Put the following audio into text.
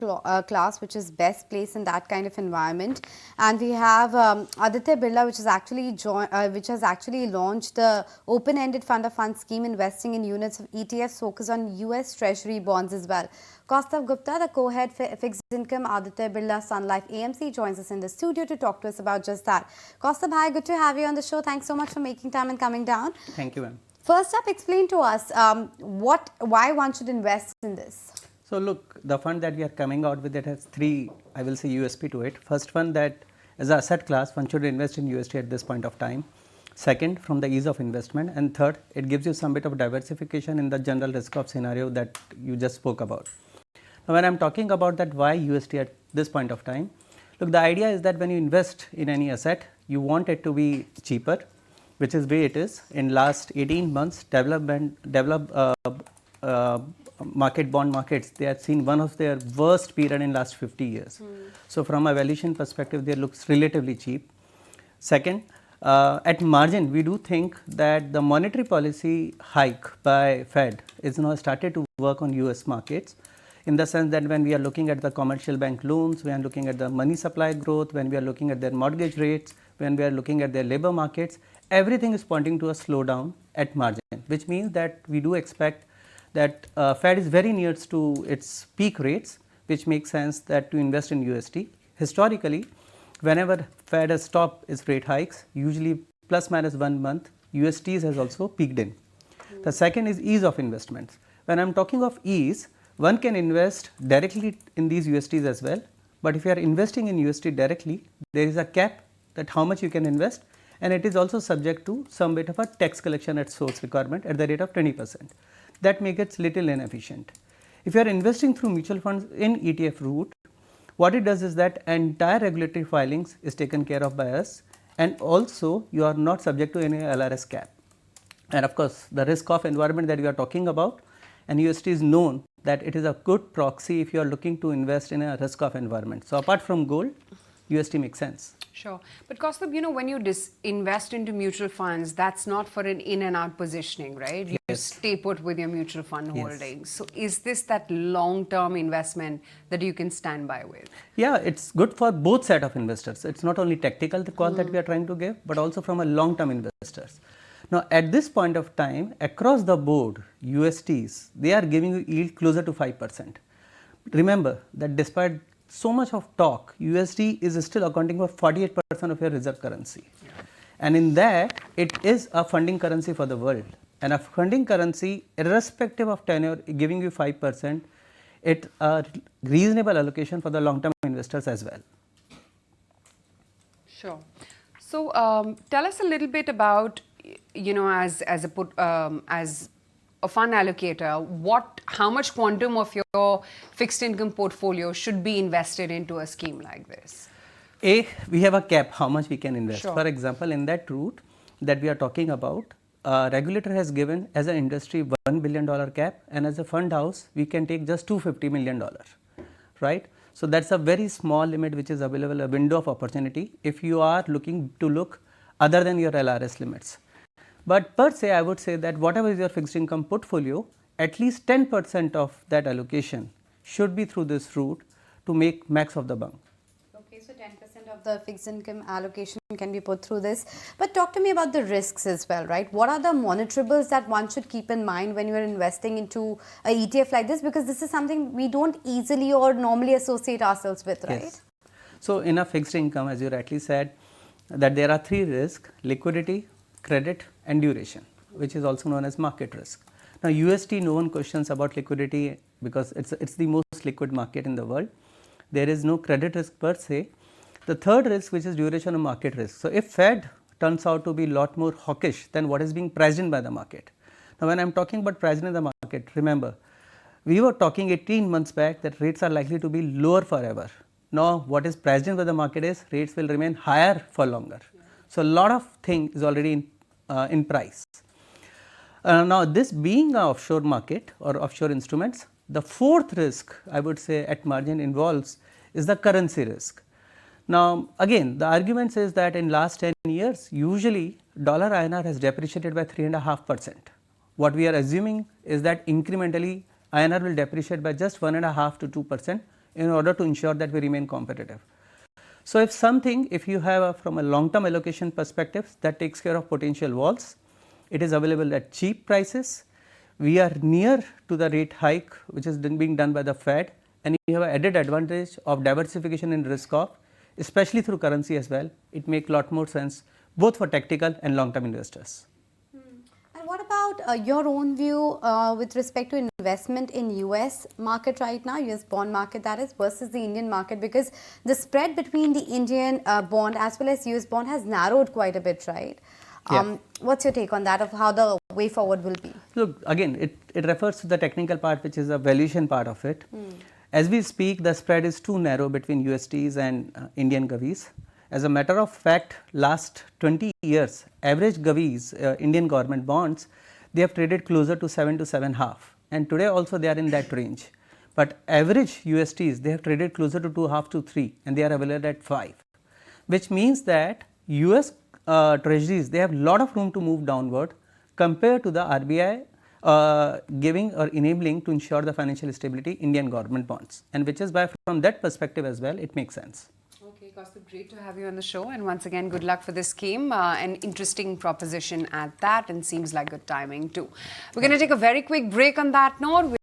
class which is best placed in that kind of environment, and we have Aditya Birla, which has actually launched the open-ended fund of funds scheme investing in units of ETFs focused on US Treasury bonds as well. Kaustubh Gupta, the co-head fixed income Aditya Birla Sun Life AMC, joins us in the studio to talk to us about just that. Kaustubh, hi, good to have you on the show. Thanks so much for making time and coming down. Thank you, ma'am. First up, explain to us why one should invest in this. So look, the fund that we are coming out with, it has three, I will say, USP to it. First one, that as an asset class, one should invest in UST at this point of time. Second, from the ease of investment. And third, it gives you some bit of diversification in the general risk off scenario that you just spoke about. Now, when I am talking about that why UST at this point of time, look, the idea is that when you invest in any asset, you want it to be cheaper, which is way it is. In last 18 months, bond markets, they have seen one of their worst period in last 50 years. So from a valuation perspective, they looks relatively cheap. Second, at margin, we do think that the monetary policy hike by Fed is now started to work on US markets, in the sense that when we are looking at the commercial bank loans, we are looking at the money supply growth, when we are looking at their mortgage rates, when we are looking at their labor markets, everything is pointing to a slowdown at margin, which means that we do expect that Fed is very near to its peak rates, which makes sense that to invest in UST. Historically, whenever Fed has stopped its rate hikes, usually plus minus 1 month, USTs has also peaked in. The second is ease of investments. When I am talking of ease, one can invest directly in these USTs as well, but if you are investing in UST directly, there is a cap that how much you can invest, and it is also subject to some bit of a tax collection at source requirement at the rate of 20%. That makes it little inefficient. If you are investing through mutual funds in ETF route, what it does is that entire regulatory filings is taken care of by us, and also you are not subject to any LRS cap. And of course, the risk off environment that we are talking about, and UST is known that it is a good proxy if you are looking to invest in a risk off environment. So apart from gold, UST makes sense. Sure. But Kaustubh, when you invest into mutual funds, that's not for an in and out positioning, right? You stay put with your mutual fund holdings. So is this that long-term investment that you can stand by with? Yeah, it's good for both set of investors. It's not only tactical, the call that we are trying to give, but also from a long-term investors. Now, at this point of time, across the board, USTs, they are giving you yield closer to 5%. Remember that despite so much of talk, USD is still accounting for 48% of your reserve currency. And in that, it is a funding currency for the world. And a funding currency, irrespective of tenure, giving you 5%, it's a reasonable allocation for the long-term investors as well. Sure. So, tell us a little bit about, as a fund allocator, how much quantum of your fixed income portfolio should be invested into a scheme like this? We have a cap how much we can invest. Sure. For example, in that route that we are talking about, regulator has given as an industry $1 billion cap, and as a fund house we can take just $250 million, right? So that's a very small limit which is available, a window of opportunity if you are looking to look other than your LRS limits. But per se, I would say that whatever is your fixed income portfolio, at least 10% of that allocation should be through this route to make max of the bang. Okay, so 10% of the fixed income allocation can be put through this. But talk to me about the risks as well, right? What are the monitorables that one should keep in mind when you are investing into a ETF like this? Because this is something we don't easily or normally associate ourselves with, right? Yes. So in a fixed income, as you rightly said, that there are three risks: liquidity, credit and duration, which is also known as market risk. Now UST, no one questions about liquidity because it's the most liquid market in the world. There is no credit risk per se. The third risk, which is duration of market risk. So if Fed turns out to be a lot more hawkish than what is being priced in by the market. Now when I am talking about priced in the market, remember we were talking 18 months back that rates are likely to be lower forever. Now what is priced in by the market is rates will remain higher for longer. So a lot of thing is already in price. Now this being an offshore market or offshore instruments, the fourth risk I would say at margin involves is the currency risk. Now again the argument says that in last 10 years usually dollar INR has depreciated by 3.5%. What we are assuming is that incrementally INR will depreciate by just 1.5 to 2% in order to ensure that we remain competitive. So if you have from a long term allocation perspective that takes care of potential walls, it is available at cheap prices. We are near to the rate hike which is being done by the Fed, and you have an added advantage of diversification in risk off, especially through currency as well. It makes a lot more sense both for tactical and long term investors. And what about your own view with respect to investment in US market right now, US bond market that is, versus the Indian market, because the spread between the Indian bond as well as US bond has narrowed quite a bit, right? What's your take on that, of how the way forward will be? Look, again, it refers to the technical part, which is a valuation part of it. As we speak, the spread is too narrow between USTs and Indian govies. As a matter of fact, last 20 years, average govies, Indian government bonds, they have traded closer to 7 to 7.5, and today also they are in that range. But average USTs, they have traded closer to 2.5 to 3, and they are available at 5, which means that US treasuries, they have a lot of room to move downward compared to the RBI giving or enabling to ensure the financial stability Indian government bonds, and which is why from that perspective as well it makes sense. Okay, Kaustubh, great to have you on the show, and once again good luck for this scheme, an interesting proposition at that, and seems like good timing too. We're going to take a very quick break on that note.